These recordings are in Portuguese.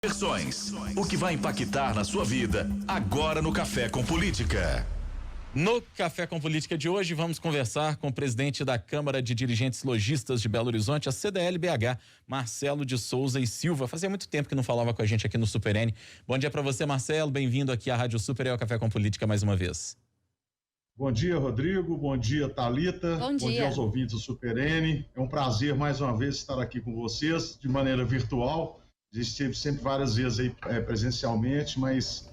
Versões. O que vai impactar na sua vida agora no Café com Política. No Café com Política de hoje, vamos conversar com o presidente da Câmara de Dirigentes Lojistas de Belo Horizonte, a CDL-BH, Marcelo de Souza e Silva. Fazia muito tempo que não falava com a gente aqui no Super N. Bom dia para você, Marcelo. Bem-vindo aqui à Rádio Super e ao Café com Política mais uma vez. Bom dia, Rodrigo. Bom dia, Thalita. Bom dia aos ouvintes do Super N. É um prazer mais uma vez estar aqui com vocês de maneira virtual. A gente esteve sempre várias vezes aí presencialmente, mas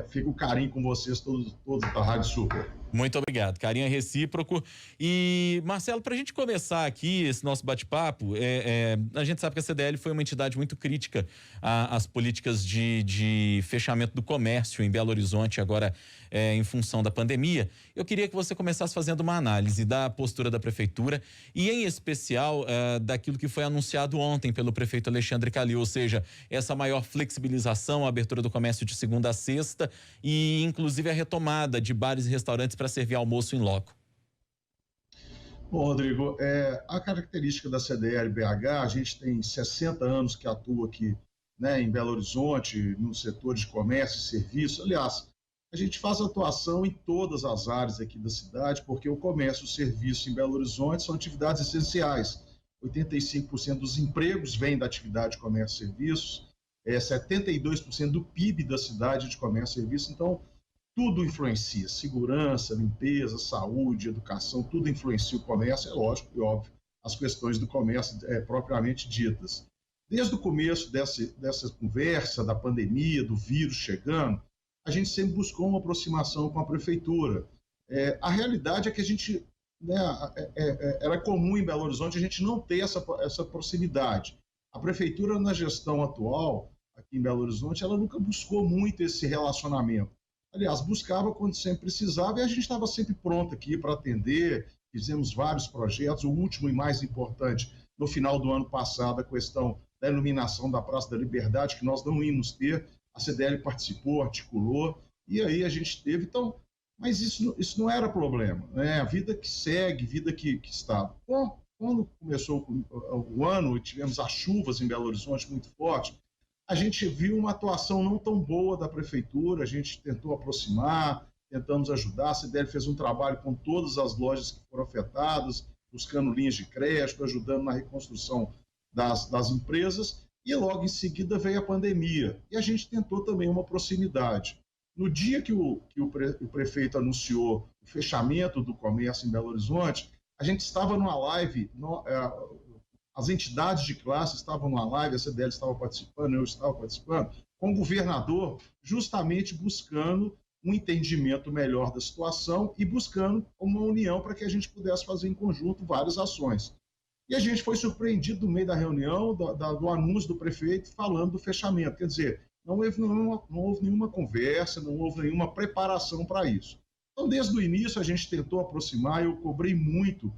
fica o carinho com vocês todos da Rádio Super. Muito obrigado, carinho é recíproco. E Marcelo, para a gente começar aqui esse nosso bate-papo, a gente sabe que a CDL foi uma entidade muito crítica às políticas de fechamento do comércio em Belo Horizonte, agora em função da pandemia. Eu queria que você começasse fazendo uma análise da postura da prefeitura e em especial daquilo que foi anunciado ontem pelo prefeito Alexandre Calil, ou seja, essa maior flexibilização, a abertura do comércio de segunda a sexta e inclusive a retomada de bares e restaurantes para servir almoço em loco. Bom, Rodrigo, a característica da CDL-BH, a gente tem 60 anos que atua aqui, né, em Belo Horizonte, no setor de comércio e serviço. Aliás, a gente faz atuação em todas as áreas aqui da cidade, porque o comércio e o serviço em Belo Horizonte são atividades essenciais. 85% dos empregos vêm da atividade de comércio e serviços, 72% do PIB da cidade de comércio e serviço. Então, tudo influencia, segurança, limpeza, saúde, educação, tudo influencia o comércio, é lógico e óbvio, as questões do comércio propriamente ditas. Desde o começo dessa conversa, da pandemia, do vírus chegando, a gente sempre buscou uma aproximação com a prefeitura. A realidade é que a gente, era comum em Belo Horizonte a gente não ter essa proximidade. A prefeitura, na gestão atual, aqui em Belo Horizonte, ela nunca buscou muito esse relacionamento. Aliás, buscava quando sempre precisava e a gente estava sempre pronto aqui para atender. Fizemos vários projetos, o último e mais importante, no final do ano passado, a questão da iluminação da Praça da Liberdade, que nós não íamos ter, a CDL participou, articulou, e aí a gente teve. Então, mas isso não era problema, né? A vida que segue, vida que está. Bom, quando começou o ano e tivemos as chuvas em Belo Horizonte muito fortes, a gente viu uma atuação não tão boa da prefeitura, a gente tentou aproximar, tentamos ajudar, a CDL fez um trabalho com todas as lojas que foram afetadas, buscando linhas de crédito, ajudando na reconstrução das empresas, e logo em seguida veio a pandemia, e a gente tentou também uma proximidade. No dia que o prefeito anunciou o fechamento do comércio em Belo Horizonte, a gente estava numa live, as entidades de classe estavam numa live, a CDL estava participando, eu estava participando, com o governador, justamente buscando um entendimento melhor da situação e buscando uma união para que a gente pudesse fazer em conjunto várias ações. E a gente foi surpreendido no meio da reunião, do anúncio do prefeito falando do fechamento. Quer dizer, não houve nenhuma conversa, não houve nenhuma preparação para isso. Então, desde o início, a gente tentou aproximar, eu cobrei muito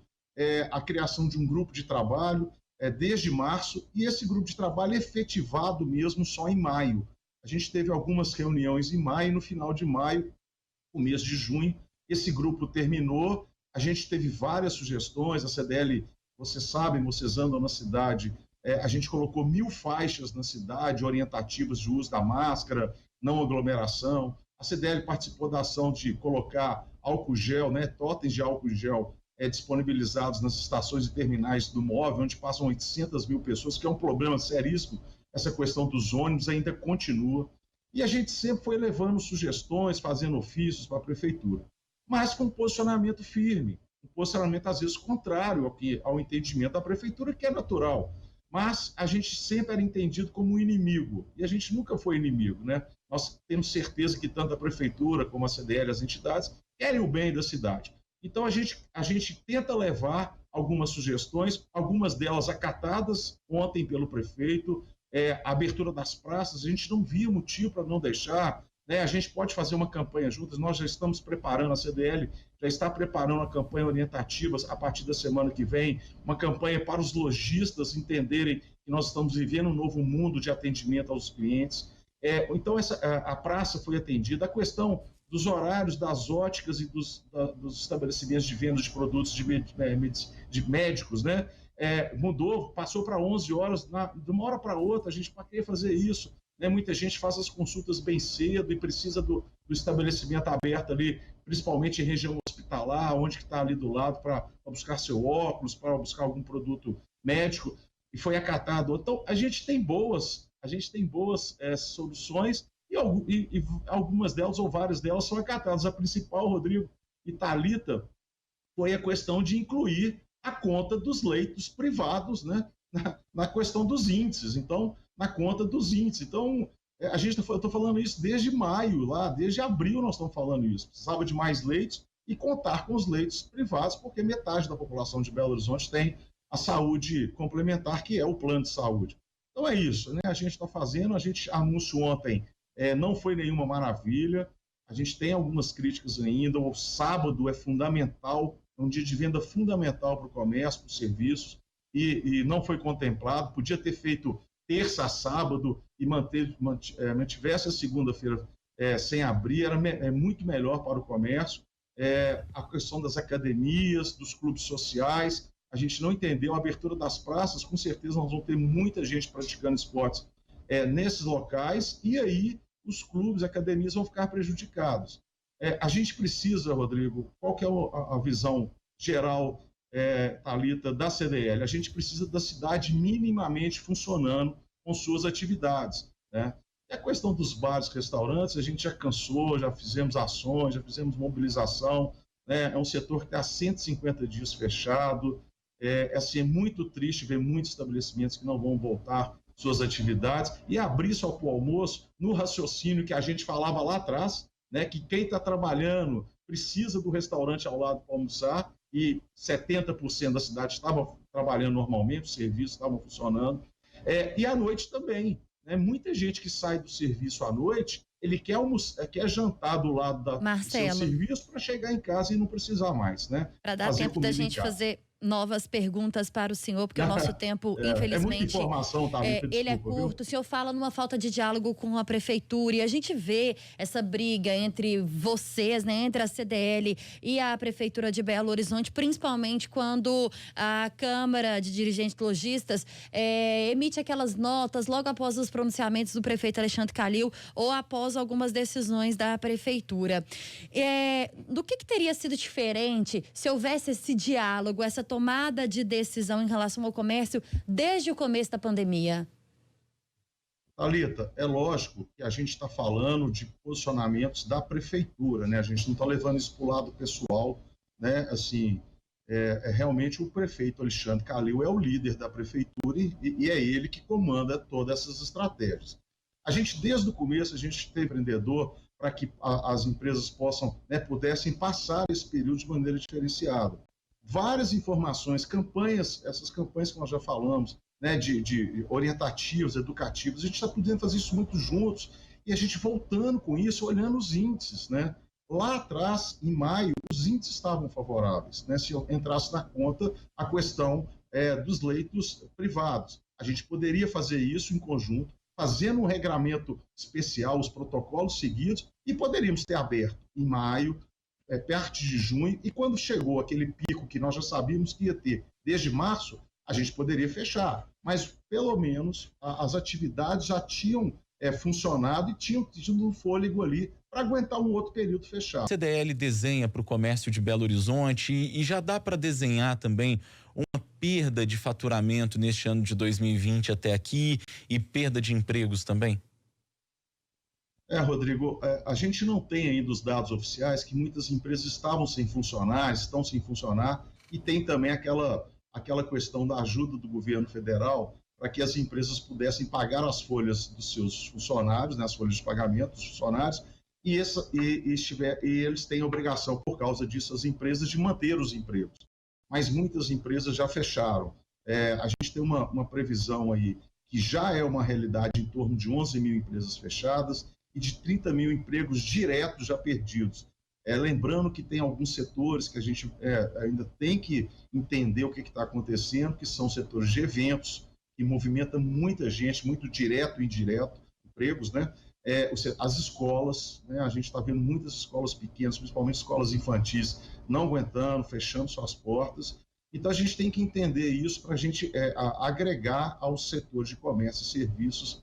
a criação de um grupo de trabalho, desde março, e esse grupo de trabalho é efetivado mesmo só em maio. A gente teve algumas reuniões em maio, e no final de maio, começo de junho, esse grupo terminou, a gente teve várias sugestões, a CDL, vocês sabem, vocês andam na cidade, a gente colocou 1000 faixas na cidade, orientativas de uso da máscara, não aglomeração, a CDL participou da ação de colocar álcool gel, totens de álcool gel, disponibilizados nas estações e terminais do móvel, onde passam 800 mil pessoas, que é um problema seríssimo. Essa questão dos ônibus ainda continua. E a gente sempre foi levando sugestões, fazendo ofícios para a prefeitura, mas com um posicionamento firme, um posicionamento às vezes contrário ao entendimento da prefeitura, que é natural. Mas a gente sempre era entendido como um inimigo, e a gente nunca foi inimigo, né? Nós temos certeza que tanto a prefeitura como a CDL, as entidades, querem o bem da cidade. Então, a gente tenta levar algumas sugestões, algumas delas acatadas ontem pelo prefeito, a abertura das praças, a gente não via motivo para não deixar, a gente pode fazer uma campanha juntas, nós já estamos preparando, a CDL já está preparando uma campanha orientativa a partir da semana que vem, uma campanha para os lojistas entenderem que nós estamos vivendo um novo mundo de atendimento aos clientes. Então, a praça foi atendida, a questão dos horários das óticas e dos estabelecimentos de venda de produtos de médicos, mudou, passou para 11 horas, de uma hora para outra, a gente queria fazer isso. né? Muita gente faz as consultas bem cedo e precisa do estabelecimento aberto ali, principalmente em região hospitalar, onde que está ali do lado para buscar seu óculos, para buscar algum produto médico, e foi acatado. Então, a gente tem boas soluções e algumas delas, ou várias delas, são acatadas. A principal, Rodrigo e Thalita, foi a questão de incluir a conta dos leitos privados, né, na questão dos índices. Então, na conta dos índices. Então, eu estou falando isso desde maio, desde abril nós estamos falando isso. Precisava de mais leitos e contar com os leitos privados, porque metade da população de Belo Horizonte tem a saúde complementar, que é o plano de saúde. Então é isso, né? A gente está fazendo, a gente anunciou ontem, não foi nenhuma maravilha, a gente tem algumas críticas ainda. O sábado é fundamental, é um dia de venda fundamental para o comércio, para os serviços, e não foi contemplado. Podia ter feito terça a sábado e mantivesse a segunda-feira sem abrir, é muito melhor para o comércio. A questão das academias, dos clubes sociais, a gente não entendeu. A abertura das praças, com certeza nós vamos ter muita gente praticando esportes nesses locais, e aí os clubes, academias vão ficar prejudicados. A gente precisa, Rodrigo, qual que é a visão geral, Thalita, da CDL? A gente precisa da cidade minimamente funcionando com suas atividades, né? E a questão dos bares, restaurantes, a gente já cansou, já fizemos ações, já fizemos mobilização, né? É um setor que está há 150 dias fechado. É muito triste ver muitos estabelecimentos que não vão voltar suas atividades e abrir só para o almoço no raciocínio que a gente falava lá atrás, né? Que quem está trabalhando precisa do restaurante ao lado para almoçar, e 70% da cidade estava trabalhando normalmente, os serviços estavam funcionando. E à noite também, né? Muita gente que sai do serviço à noite, ele quer jantar do lado do seu serviço para chegar em casa e não precisar mais, né? Para dar tempo da gente fazer novas perguntas para o senhor, porque o nosso tempo, infelizmente, muita informação, tá? Ele é curto. Viu? O senhor fala numa falta de diálogo com a prefeitura, e a gente vê essa briga entre vocês, né, entre a CDL e a prefeitura de Belo Horizonte, principalmente quando a Câmara de Dirigentes Lojistas emite aquelas notas logo após os pronunciamentos do prefeito Alexandre Calil ou após algumas decisões da prefeitura. Do que teria sido diferente se houvesse esse diálogo, essa tomada de decisão em relação ao comércio desde o começo da pandemia? Thalita, é lógico que a gente está falando de posicionamentos da prefeitura, né? A gente não está levando isso para o lado pessoal, né? Assim, realmente o prefeito Alexandre Calil é o líder da prefeitura e é ele que comanda todas essas estratégias. A gente, desde o começo, a gente tem empreendedor para que as empresas pudessem passar esse período de maneira diferenciada. Várias informações, essas campanhas que nós já falamos, né, de orientativos, educativos, a gente está podendo fazer isso muito juntos, e a gente voltando com isso, olhando os índices, né? Lá atrás, em maio, os índices estavam favoráveis, né? Se entrasse na conta a questão dos leitos privados. A gente poderia fazer isso em conjunto, fazendo um regramento especial, os protocolos seguidos, e poderíamos ter aberto em maio, perto de junho, e quando chegou aquele pico que nós já sabíamos que ia ter desde março, a gente poderia fechar. Mas, pelo menos, as atividades já tinham funcionado e tinham tido um fôlego ali para aguentar um outro período fechado. A CDL desenha para o comércio de Belo Horizonte e já dá para desenhar também uma perda de faturamento neste ano de 2020 até aqui e perda de empregos também? Rodrigo, a gente não tem ainda os dados oficiais, que muitas empresas estavam sem funcionar, estão sem funcionar, e tem também aquela questão da ajuda do governo federal para que as empresas pudessem pagar as folhas dos seus funcionários, né, as folhas de pagamento dos funcionários, e eles têm a obrigação, por causa disso, as empresas, de manter os empregos. Mas muitas empresas já fecharam. A gente tem uma previsão aí que já é uma realidade em torno de 11 mil empresas fechadas, e de 30 mil empregos diretos já perdidos. Lembrando que tem alguns setores que a gente ainda tem que entender o que está acontecendo, que são setores de eventos, que movimentam muita gente, muito direto e indireto, empregos, né? As escolas, né? A gente está vendo muitas escolas pequenas, principalmente escolas infantis, não aguentando, fechando suas portas. Então, a gente tem que entender isso para a gente agregar aos setores de comércio e serviços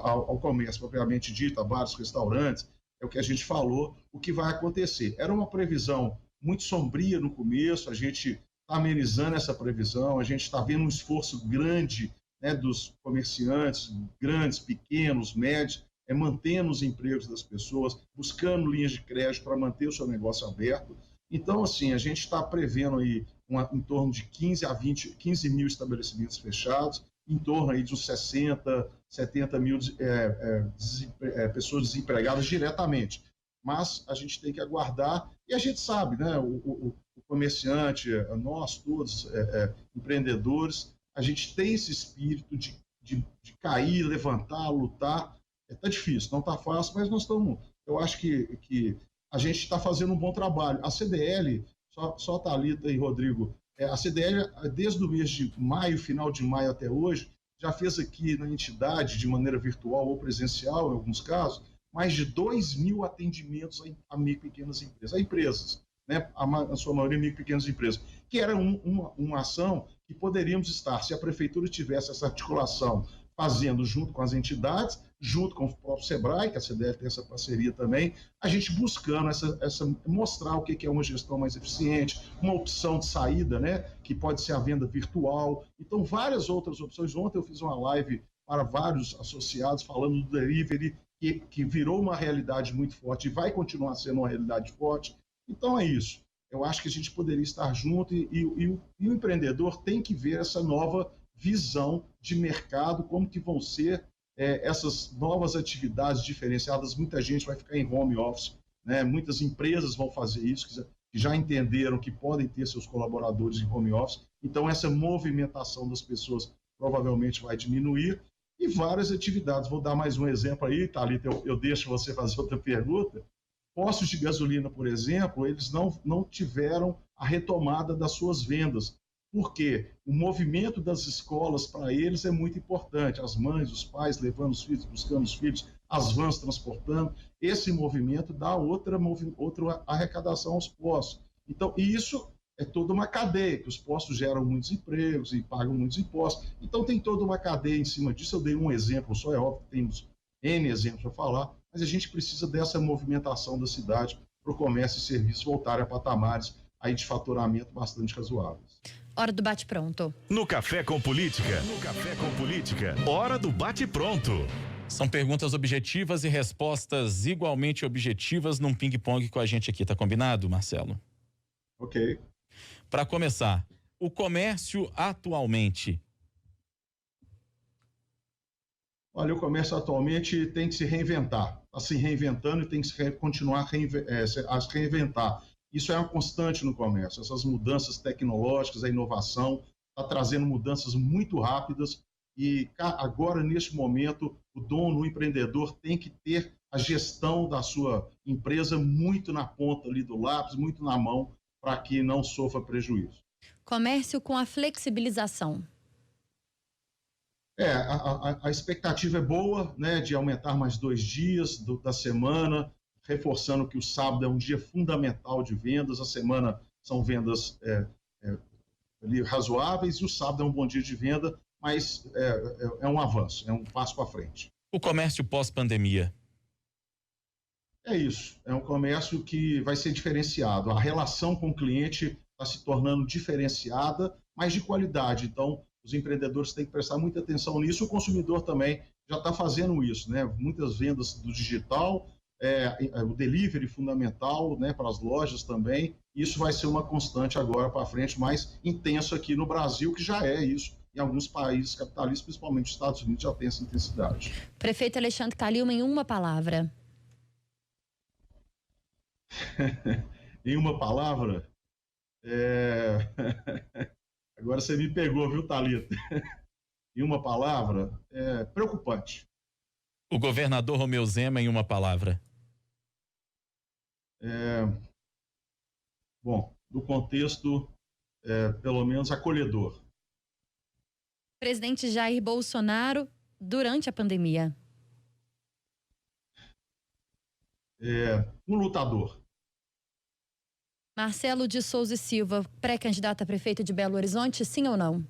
ao comércio propriamente dito, a bares, restaurantes, é o que a gente falou, o que vai acontecer. Era uma previsão muito sombria no começo, a gente está amenizando essa previsão, a gente está vendo um esforço grande, né, dos comerciantes, grandes, pequenos, médios, mantendo os empregos das pessoas, buscando linhas de crédito para manter o seu negócio aberto. Então, assim, a gente está prevendo aí em torno de 15 mil estabelecimentos fechados, em torno aí de uns 60, 70 mil pessoas desempregadas diretamente. Mas a gente tem que aguardar, e a gente sabe, né, o comerciante, nós todos, empreendedores, a gente tem esse espírito de cair, levantar, lutar. Está difícil, não está fácil, mas nós estamos. Eu acho que a gente está fazendo um bom trabalho. A CDL, só Thalita e Rodrigo, a CDL, desde o mês de maio, final de maio até hoje, já fez aqui na entidade, de maneira virtual ou presencial, em alguns casos, mais de 2 mil atendimentos a micro e pequenas empresas, a empresas, né? A sua maioria micro e pequenas empresas, que era uma ação que poderíamos estar, se a prefeitura tivesse essa articulação, fazendo junto com as entidades, junto com o próprio SEBRAE, que a CDL tem essa parceria também, a gente buscando mostrar o que é uma gestão mais eficiente, uma opção de saída, né, que pode ser a venda virtual. Então, várias outras opções. Ontem eu fiz uma live para vários associados falando do delivery, que virou uma realidade muito forte e vai continuar sendo uma realidade forte. Então, é isso. Eu acho que a gente poderia estar junto e o empreendedor tem que ver essa nova visão de mercado, como que vão ser essas novas atividades diferenciadas. Muita gente vai ficar em home office, né? Muitas empresas vão fazer isso, que já entenderam que podem ter seus colaboradores em home office. Então, essa movimentação das pessoas provavelmente vai diminuir e várias atividades. Vou dar mais um exemplo aí, Thalita, eu deixo você fazer outra pergunta. Postos de gasolina, por exemplo, eles não tiveram a retomada das suas vendas, porque o movimento das escolas para eles é muito importante. As mães, os pais levando os filhos, buscando os filhos, as vans transportando. Esse movimento dá outra arrecadação aos postos. Então, isso é toda uma cadeia, que os postos geram muitos empregos e pagam muitos impostos. Então, tem toda uma cadeia em cima disso. Eu dei um exemplo só, é óbvio que temos N exemplos para falar, mas a gente precisa dessa movimentação da cidade para o comércio e serviço voltarem a patamares aí de faturamento bastante razoáveis. Hora do bate-pronto. No Café com Política. Hora do bate-pronto. São perguntas objetivas e respostas igualmente objetivas num ping-pong com a gente aqui, tá combinado, Marcelo? Ok. Para começar, o comércio atualmente. Olha, o comércio atualmente tem que se reinventar. Está se reinventando e tem que continuar a se reinventar. Isso é uma constante no comércio. Essas mudanças tecnológicas, a inovação, está trazendo mudanças muito rápidas e agora, neste momento, o dono, o empreendedor tem que ter a gestão da sua empresa muito na ponta ali do lápis, muito na mão, para que não sofra prejuízo. Comércio com a flexibilização. A expectativa é boa, né, de aumentar mais 2 dias da semana, reforçando que o sábado é um dia fundamental de vendas, a semana são vendas ali razoáveis e o sábado é um bom dia de venda, mas é um avanço, é um passo para frente. O comércio pós-pandemia. É isso, é um comércio que vai ser diferenciado. A relação com o cliente está se tornando diferenciada, mas de qualidade. Então, os empreendedores têm que prestar muita atenção nisso, o consumidor também já está fazendo isso, né? Muitas vendas do digital, o delivery fundamental, né, para as lojas também. Isso vai ser uma constante agora para frente, mais intenso aqui no Brasil, que já é isso. Em alguns países capitalistas, principalmente os Estados Unidos, já tem essa intensidade. Prefeito Alexandre Calil, em uma palavra. Em uma palavra? Agora você me pegou, viu, Thalita? Em uma palavra, preocupante. O governador Romeu Zema, em uma palavra. Bom, no contexto, pelo menos, acolhedor. Presidente Jair Bolsonaro, durante a pandemia. Um lutador. Marcelo de Souza e Silva, pré-candidato a prefeito de Belo Horizonte, sim ou não?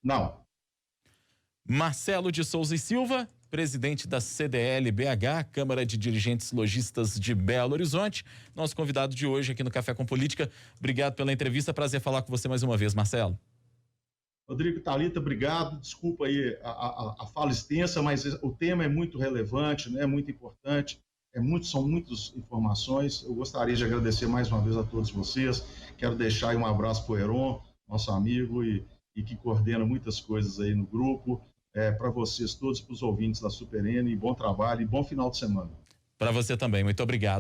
Não. Marcelo de Souza e Silva, presidente da CDL BH, Câmara de Dirigentes Lojistas de Belo Horizonte, nosso convidado de hoje aqui no Café com Política. Obrigado pela entrevista, prazer falar com você mais uma vez, Marcelo. Rodrigo, Thalita, obrigado. Desculpa aí a fala extensa, mas o tema é muito relevante, né? Muito importante. São muitas informações. Eu gostaria de agradecer mais uma vez a todos vocês. Quero deixar aí um abraço para o Heron, nosso amigo, e que coordena muitas coisas aí no grupo. Para vocês todos, para os ouvintes da Super N, bom trabalho e bom final de semana. Para você também, muito obrigado.